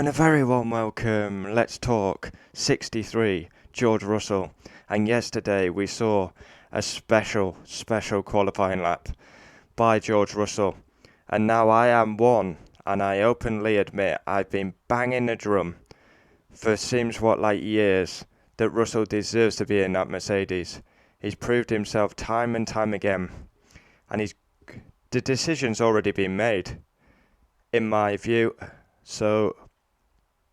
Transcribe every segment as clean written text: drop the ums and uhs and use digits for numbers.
And a very warm welcome. Let's talk 63, George Russell. And yesterday we saw a special qualifying lap by George Russell. And now I am one, and I openly admit I've been banging the drum for seems what like years that Russell deserves to be in that Mercedes. He's proved himself time and time again, and the decision's already been made, in my view. So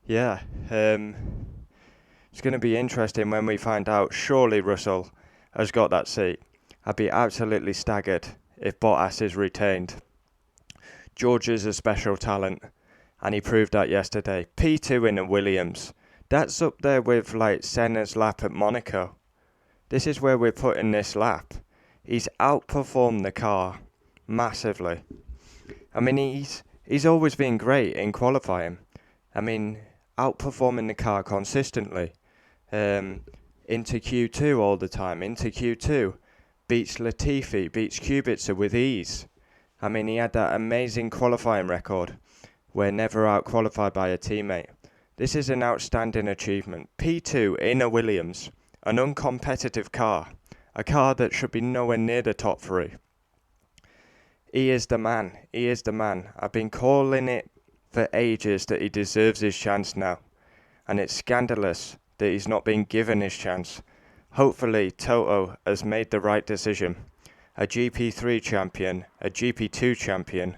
yeah, it's going to be interesting when we find out. Surely Russell has got that seat. I'd be absolutely staggered if Bottas is retained. George is a special talent, and he proved that yesterday. P2 in a Williams. That's up there with like Senna's lap at Monaco. This is where we're putting this lap. He's outperformed the car massively. I mean, he's always been great in qualifying. I mean, outperforming the car consistently. Into Q2 all the time. Into Q2. Beats Latifi, beats Kubica with ease. I mean, he had that amazing qualifying record where never out-qualified by a teammate. This is an outstanding achievement. P2 in a Williams, an uncompetitive car. A car that should be nowhere near the top three. He is the man. He is the man. I've been calling it for ages that he deserves his chance now. And it's scandalous that he's not been given his chance. Hopefully Toto has made the right decision. A GP3 champion, a GP2 champion,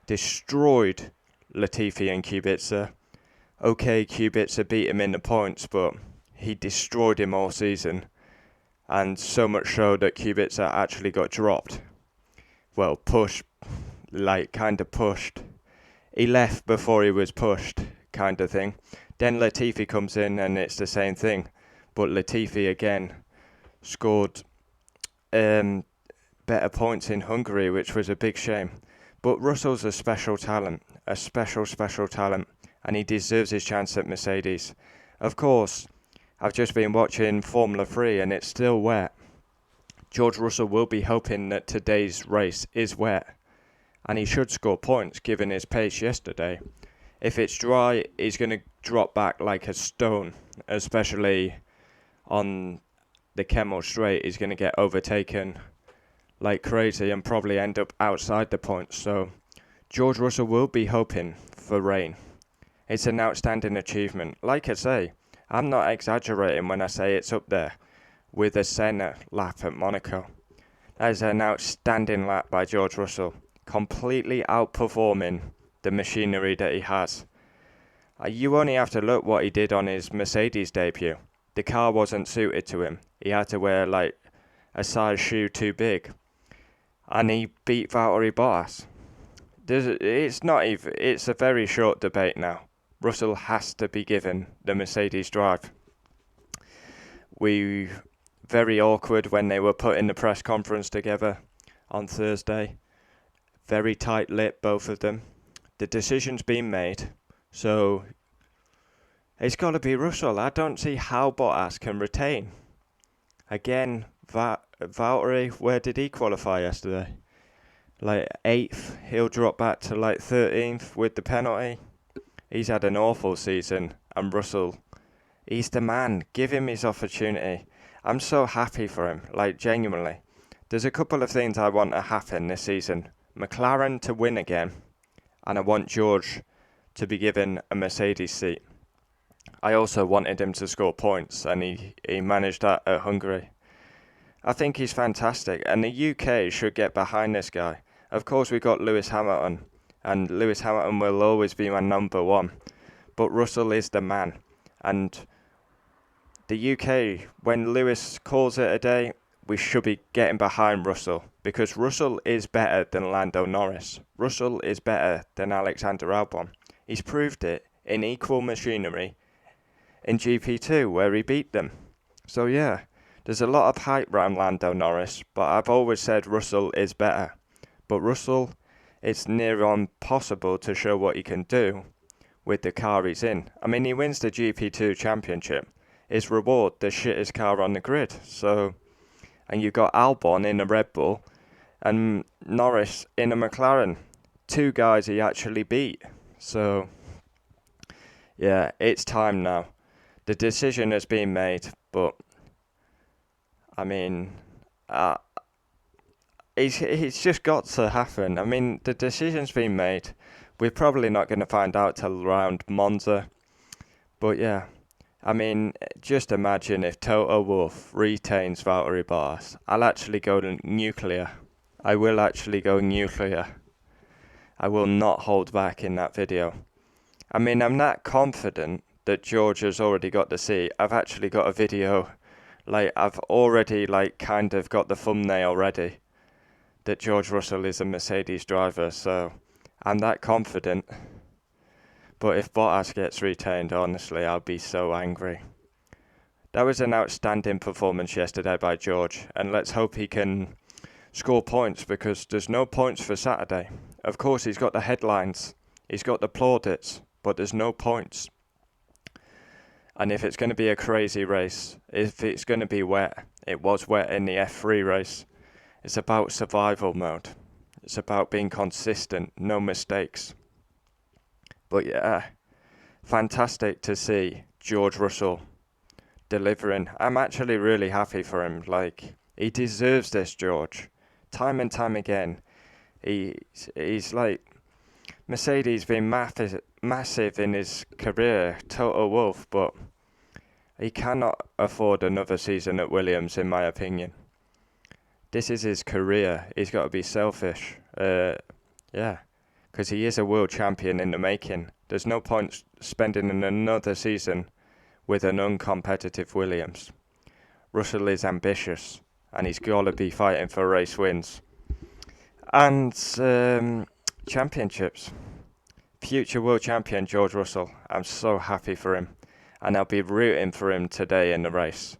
destroyed Latifi and Kubica. Okay, Kubica beat him in the points, but he destroyed him all season. And so much so that Kubica actually got dropped. Well, pushed. He left before he was pushed, kind of thing. Then Latifi comes in and it's the same thing. But Latifi again scored better points in Hungary, which was a big shame. But Russell's a special talent, a special talent, and he deserves his chance at Mercedes. Of course, I've just been watching Formula 3 and it's still wet. George Russell will be hoping that today's race is wet, and he should score points given his pace yesterday. If it's dry, he's going to drop back like a stone, especially on the Kemmel Straight. He's going to get overtaken like crazy and probably end up outside the points. So George Russell will be hoping for rain. It's an outstanding achievement. Like I say, I'm not exaggerating when I say it's up there with a Senna lap at Monaco. That is an outstanding lap by George Russell, completely outperforming the machinery that he has. You only have to look what he did on his Mercedes debut. The car wasn't suited to him. He had to wear like a size shoe too big, and he beat Valtteri Bottas. It's a very short debate now. Russell has to be given the Mercedes drive. Very awkward when they were putting the press conference together on Thursday. Very tight-lipped, both of them. The decision's been made, so it's got to be Russell. I don't see how Bottas can retain. Again, Valtteri, where did he qualify yesterday? Like 8th, he'll drop back to like 13th with the penalty. He's had an awful season, and Russell, he's the man. Give him his opportunity. I'm so happy for him, like genuinely. There's a couple of things I want to happen this season. McLaren to win again, and I want George to be given a Mercedes seat. I also wanted him to score points, and he managed that at Hungary. I think he's fantastic, and the UK should get behind this guy. Of course, we've got Lewis Hamilton, and Lewis Hamilton will always be my number one. But Russell is the man, and the UK, when Lewis calls it a day, we should be getting behind Russell, because Russell is better than Lando Norris. Russell is better than Alexander Albon. He's proved it in equal machinery in GP2 where he beat them. So yeah, there's a lot of hype around Lando Norris, but I've always said Russell is better. But Russell, it's near impossible to show what he can do with the car he's in. I mean, he wins the GP2 championship. His reward, the shittest car on the grid. So, and you've got Albon in a Red Bull and Norris in a McLaren. Two guys he actually beat. So, Yeah, it's time now. The decision has been made, but I mean, uh, it's just got to happen. I mean, the decision's been made. We're probably not going to find out till around Monza, but yeah. I mean, just imagine if Toto Wolff retains Valtteri Bottas. I'll actually go to nuclear. I will actually go nuclear. I will not hold back in that video. I mean, I'm not confident that George has already got the seat. I've actually got a video, like, I've already, like, kind of got the thumbnail ready that George Russell is a Mercedes driver, so I'm that confident. But if Bottas gets retained, honestly, I'll be so angry. That was an outstanding performance yesterday by George, and let's hope he can score points, because there's no points for Saturday. Of course, he's got the headlines, he's got the plaudits, but there's no points. And if it's going to be a crazy race, if it's going to be wet, it was wet in the F3 race, it's about survival mode. It's about being consistent, no mistakes. But yeah, fantastic to see George Russell delivering. I'm actually really happy for him. Like, he deserves this, George. Time and time again. He's like, Mercedes been massive in his career, Toto Wolff, but he cannot afford another season at Williams, in my opinion. This is his career. He's got to be selfish. Yeah, because he is a world champion in the making. There's no point spending another season with an uncompetitive Williams. Russell is ambitious, and he's got to be fighting for race wins. And championships. Future world champion George Russell. I'm so happy for him. And I'll be rooting for him today in the race.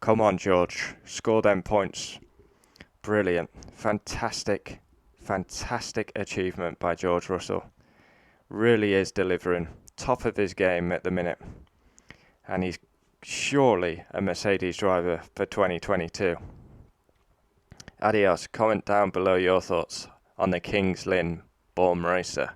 Come on, George. Score them points. Brilliant. Fantastic achievement by George Russell. Really is delivering. Top of his game at the minute. And he's surely a Mercedes driver for 2022. Adios. Comment down below your thoughts on the Kings Lynn Born Racer.